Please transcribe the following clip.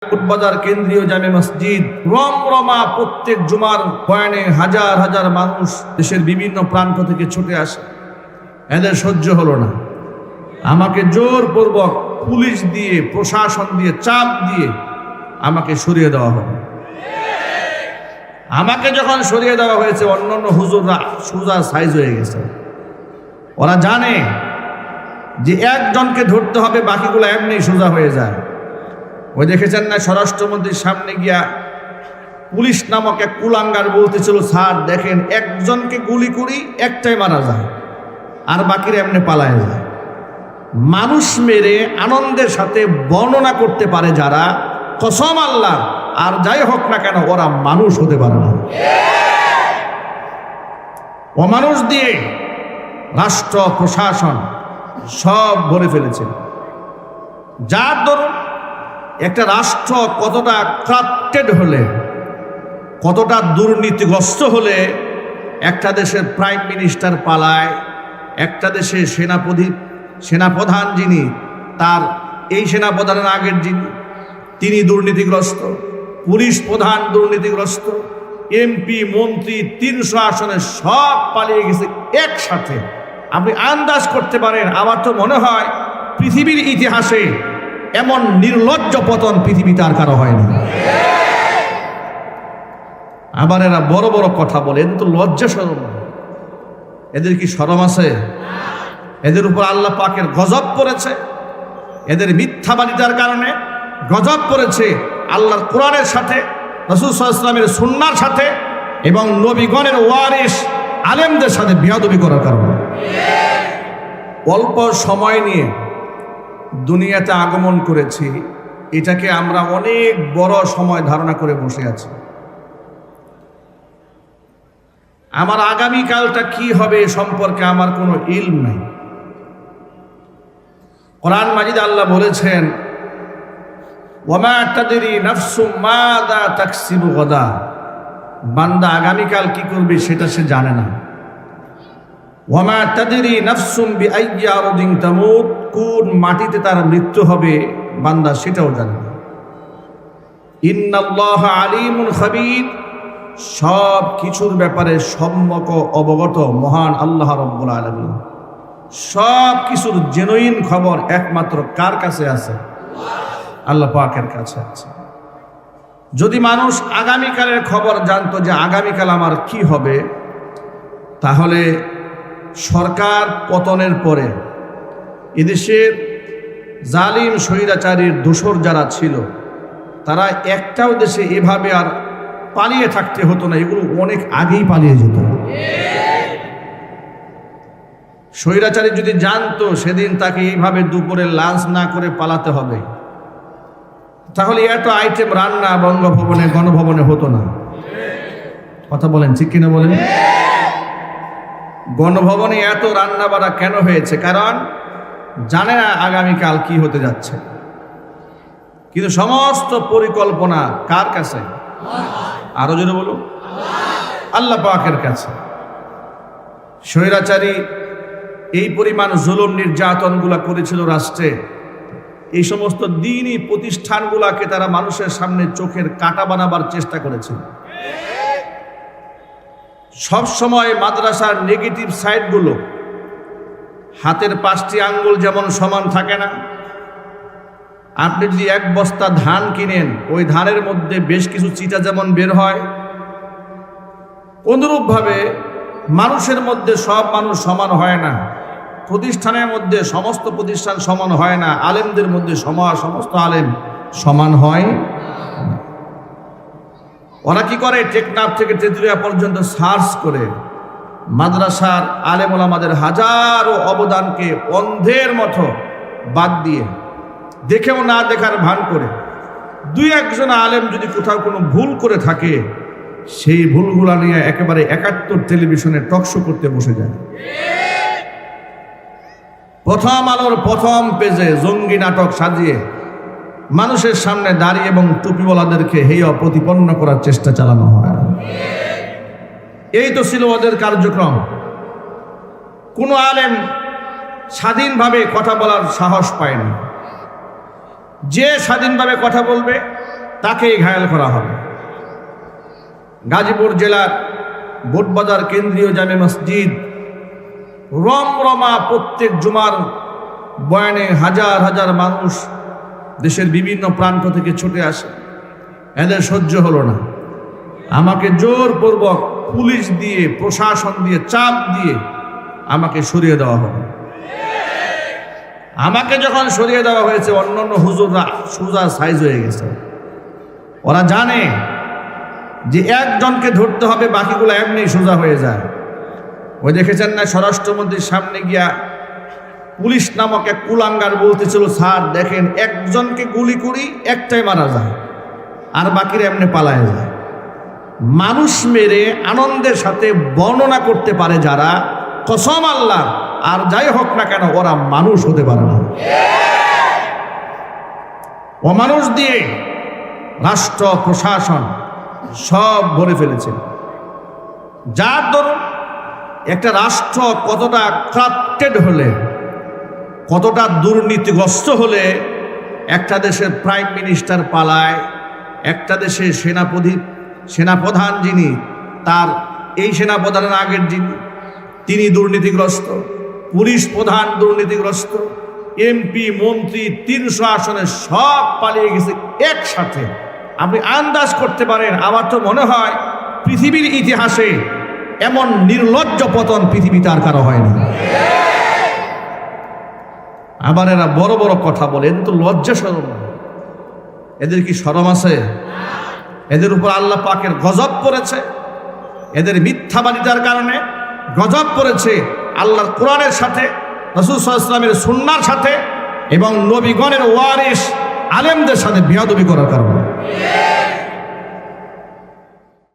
বাজার কেন্দ্রীয় জামে মসজিদ রমরমা, প্রত্যেক জুমার বয়ানে হাজার হাজার মানুষ দেশের বিভিন্ন প্রান্ত থেকে ছুটে আসে। এদের সহ্য হলো না, আমাকে জোরপূর্বক পুলিশ দিয়ে, প্রশাসন দিয়ে, চাপ দিয়ে আমাকে সরিয়ে দেওয়া হলো। আমাকে যখন সরিয়ে দেওয়া হয়েছে, অন্যান্য হুজুররা সোজা সাইজ হয়ে গেছে। ওরা জানে যে একজনকে ধরতে হবে, বাকিগুলো এমনি সোজা হয়ে যায়। ওই দেখেছেন না, স্বরাষ্ট্রমন্ত্রীর সামনে গিয়া পুলিশ নামক এক কুলাঙ্গার বলতেছিল, স্যার দেখেন, একজনকে গুলি করি একটাই মারা যায়, আর বাকিরা এমনি পালায় যায়। মানুষ মেরে আনন্দের সাথে বর্ণনা করতে পারে যারা, কসম আল্লাহ, আর যাই হোক না কেন ওরা মানুষ হতে পারে না। অমানুষ দিয়ে রাষ্ট্র প্রশাসন সব ভরে ফেলেছে। যার দরুন একটা রাষ্ট্র কতটা কারাপ্টেড হলে, কতটা দুর্নীতিগ্রস্ত হলে একটা দেশের প্রাইম মিনিস্টার পালায়, একটা দেশের সেনাপ্রধান যিনি, তার এই সেনাপ্রধানের আগের যিনি, তিনি দুর্নীতিগ্রস্ত, পুলিশ প্রধান দুর্নীতিগ্রস্ত, এমপি মন্ত্রী 300 আসনে সব পালিয়ে গেছে একসাথে। আপনি আন্দাজ করতে পারেন, আমার তো মনে হয় পৃথিবীর ইতিহাসে এমন নির্লজ্জ পতন পৃথিবীতে আর কারো হয়নি। আবার এরা বড় বড় কথা বলে, এদের তো লজ্জা শরম, এদের কি শরম আছে? এদের উপর আল্লাহ পাকের গজব পড়েছে, এদের মিথ্যাবাদিতার কারণে গজব পড়েছে আল্লাহর কোরআনের সাথে, রাসূল সাল্লাল্লাহু আলাইহি ওয়াসাল্লামের সুন্নাহর সাথে, এবং নবীগণের ওয়ারিস আলেমদের সাথে বেয়াদবি করার কারণে। অল্প সময় নিয়ে দুনিয়াতে আগমন করেছি, এটাকে আমরা অনেক বড় সময় ধারণা করে বসে আছি। আমার আগামীকালটা কি হবে সম্পর্কে আমার কোনো ইলম নাই। কোরআন মাজিদ আল্লাহ বলেছেন, ওয়ামা তাদরি নাফসুম মাযা তাকসিবু গাদা, বান্দা আগামীকাল কি করবে সেটা সে জানে না। ওয়ামা তাদরি নাফসুম বিআইয়ি আরদিন তামুত, কোন মাটিতে তার মৃত্যু হবে বান্দা সেটাও জানে না। ইন্নাল্লাহা আলিমুন খাবীর, সব কিছুর ব্যাপারে সম্যক অবগত মহান আল্লাহ রাব্বুল আলামিন। সব কিছুর জেনুইন খবর একমাত্র কার কাছে আছে? আল্লাহ পাকের কাছে আছে। যদি মানুষ আগামীকালের খবর জানতো যে আগামীকাল আমার কি হবে, তাহলে সরকার পতনের পরে এদেশের জালিম স্বৈরাচারীর দোসর যারা ছিল, তারা একটাও দেশে এভাবে আর পালিয়ে থাকতে হতো না, এগুলো অনেক আগেই পালিয়ে যেত। স্বৈরাচারী যদি জানতো সেদিন তাকে এইভাবে দুপুরে লাঞ্চ না করে পালাতে হবে, তাহলে এত আইটেম রান্না বঙ্গভবনে, গণভবনে হতো না। কথা বলেন ঠিক কিনা বলেন? গণভবনে এত রান্না বাড়া কেন হয়েছে? কারণ জানে না আগামীকাল কি হতে যাচ্ছে। কিন্তু সমস্ত পরিকল্পনা কার কাছে? আরো জোরে বলুন, আল্লাহ পাকের কাছে। স্বৈরাচারী এই পরিমাণ জুলুম নির্যাতনগুলা করেছিল রাষ্ট্রে, এই সমস্ত দ্বীনি প্রতিষ্ঠানগুলাকে তারা মানুষের সামনে চোখের কাঁটা বানাবার চেষ্টা করেছিল। সব সময় মাদ্রাসার নেগেটিভ সাইডগুলো, হাতের 5টি আঙ্গুল যেমন সমান থাকে না, আপনি যদি এক বস্তা ধান কিনেন, ওই ধানের মধ্যে বেশ কিছু চিটা যেমন বের হয়, অনুরূপভাবে মানুষের মধ্যে সব মানুষ সমান হয় না, প্রতিষ্ঠানের মধ্যে সমস্ত প্রতিষ্ঠান সমান হয় না, আলেমদের মধ্যে সমস্ত আলেম সমান হয়। ওরা কি করে, টেকনাফ থেকে তেঁতুলিয়া পর্যন্ত সার্চ করে মাদ্রাসার আলেম ওলামাদের হাজারো অবদানকে অন্ধের মতো বাদ দিয়ে, দেখেও না দেখার ভান করে, 2-1 আলেম যদি কোথাও কোনো ভুল করে থাকে, সেই ভুলগুলা নিয়ে একেবারে 71 টেলিভিশনে টকশো করতে বসে যায়। প্রথম আলোর প্রথম পেজে জঙ্গি নাটক সাজিয়ে মানুষের সামনে দাঁড়িয়ে এবং টুপিওয়ালাদেরকে হেয় প্রতিপন্ন করার চেষ্টা চালানো হয়। এই তো ছিল ওদের কার্যক্রম। কোনো আলেম স্বাধীনভাবে কথা বলার সাহস পায়নি। যে স্বাধীনভাবে কথা বলবে তাকেই ঘায়েল করা হবে। গাজীপুর জেলার বোটবাজার কেন্দ্রীয় জামে মসজিদ রমরমা, প্রত্যেক জুমার বয়ানে হাজার হাজার মানুষ দেশের বিভিন্ন প্রান্ত থেকে ছুটে আসে। এদের সহ্য হলো না, আমাকে জোরপূর্বক পুলিশ দিয়ে, প্রশাসন দিয়ে, চাপ দিয়ে আমাকে সরিয়ে দেওয়া হবে। আমাকে যখন সরিয়ে দেওয়া হয়েছে, অন্যান্য হুজুররা সোজা সাইজ হয়ে গেছে। ওরা জানে যে একজনকে ধরতে হবে, বাকিগুলো এমনি সোজা হয়ে যায়। ওই দেখেছেন না, স্বরাষ্ট্রমন্ত্রীর সামনে গিয়া পুলিশ নামক এক কুলাঙ্গার বলতেছিল, স্যার দেখেন, একজনকে গুলি করি একটাই মারা যায়, আর বাকিরা এমনি পালায় যায়। মানুষ মেরে আনন্দের সাথে বর্ণনা করতে পারে যারা, কসম আল্লাহ, আর যাই হোক না কেন ওরা মানুষ হতে পারে না। অমানুষ দিয়ে রাষ্ট্র প্রশাসন সব ভরে ফেলেছে। যার দরুন একটা রাষ্ট্র কতটা কারাপ্টেড হলে, কতটা দুর্নীতিগ্রস্ত হলে একটা দেশের প্রাইম মিনিস্টার পালায়, একটা দেশের সেনাপ্রধান যিনি, তার এই সেনাপ্রধানের আগের যিনি, তিনি দুর্নীতিগ্রস্ত, পুলিশ প্রধান দুর্নীতিগ্রস্ত, এমপি মন্ত্রী 300 আসনে সব পালিয়ে গেছে একসাথে। আপনি আন্দাজ করতে পারেন, আমার তো মনে হয় পৃথিবীর ইতিহাসে এমন নির্লজ্জ পতন পৃথিবীতে আর কারো হয়নি। আবার এরা বড় বড় কথা বলে, এদের তো লজ্জা শরম, এদের কি শরম আছে? এদের উপর আল্লাহ পাকের গজব পড়েছে, এদের মিথ্যাবাদিতার কারণে গজব পড়েছে আল্লাহর কোরআনের সাথে, রাসূল সাল্লাল্লাহু আলাইহি ওয়াসাল্লামের সুন্নাহর সাথে এবং নবীগণের ওয়ারিস আলেমদের সাথে বেয়াদবি করার কারণে।